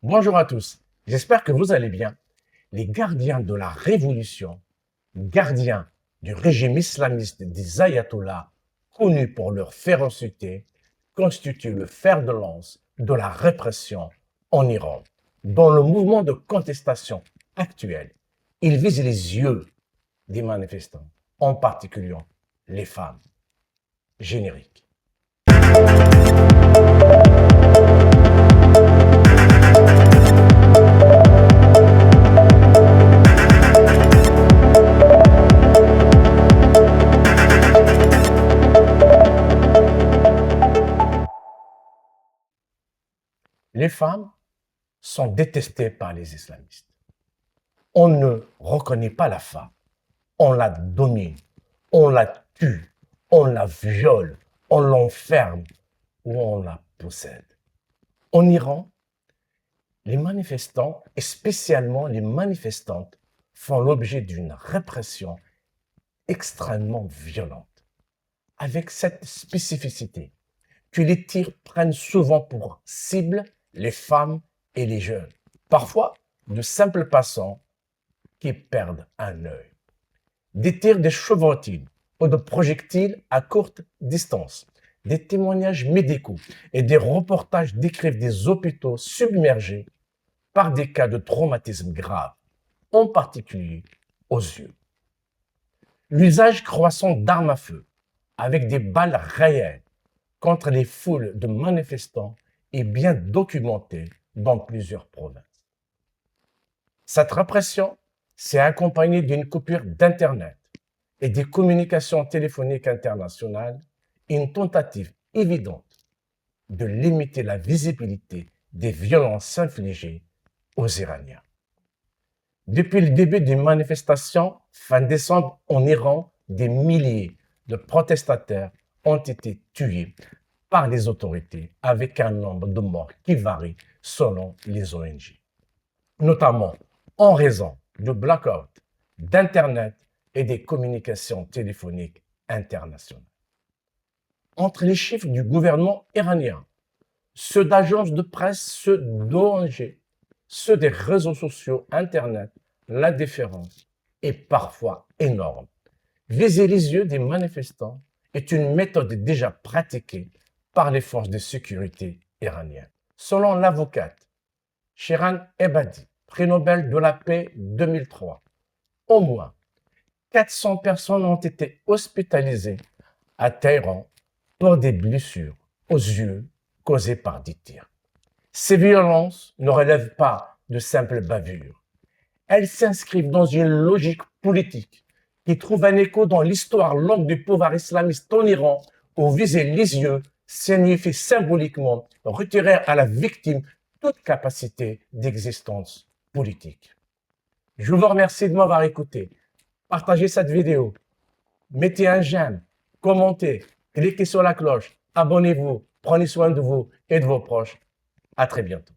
Bonjour à tous, j'espère que vous allez bien. Les gardiens de la révolution, gardiens du régime islamiste des ayatollahs, connus pour leur férocité, constituent le fer de lance de la répression en Iran. Dans le mouvement de contestation actuel, ils visent les yeux des manifestants, en particulier les femmes. Générique. Les femmes sont détestées par les islamistes. On ne reconnaît pas la femme, on la domine, on la tue, on la viole, on l'enferme ou on la possède. En Iran, les manifestants, et spécialement les manifestantes, font l'objet d'une répression extrêmement violente, avec cette spécificité que les tirs prennent souvent pour cible les femmes et les jeunes, parfois de simples passants qui perdent un œil. Des tirs de chevrotines ou de projectiles à courte distance, des témoignages médicaux et des reportages décrivent des hôpitaux submergés par des cas de traumatisme grave, en particulier aux yeux. L'usage croissant d'armes à feu, avec des balles réelles, contre les foules de manifestants est bien documenté dans plusieurs provinces. Cette répression s'est accompagnée d'une coupure d'Internet et des communications téléphoniques internationales et une tentative évidente de limiter la visibilité des violences infligées aux Iraniens. Depuis le début des manifestations, fin décembre en Iran, des milliers de protestataires ont été tués par les autorités avec un nombre de morts qui varie selon les ONG, notamment en raison du blackout d'Internet et des communications téléphoniques internationales. Entre les chiffres du gouvernement iranien, ceux d'agences de presse, ceux d'ONG, ceux des réseaux sociaux, Internet, la différence est parfois énorme. Viser les yeux des manifestants est une méthode déjà pratiquée par les forces de sécurité iraniennes. Selon l'avocate Shirin Ebadi, prix Nobel de la paix 2003, au moins 400 personnes ont été hospitalisées à Téhéran pour des blessures aux yeux causées par des tirs. Ces violences ne relèvent pas de simples bavures. Elles s'inscrivent dans une logique politique qui trouve un écho dans l'histoire longue du pouvoir islamiste en Iran, où viser les yeux signifie symboliquement retirer à la victime toute capacité d'existence politique. Je vous remercie de m'avoir écouté. Partagez cette vidéo, mettez un j'aime, commentez, cliquez sur la cloche, abonnez-vous, prenez soin de vous et de vos proches. À très bientôt.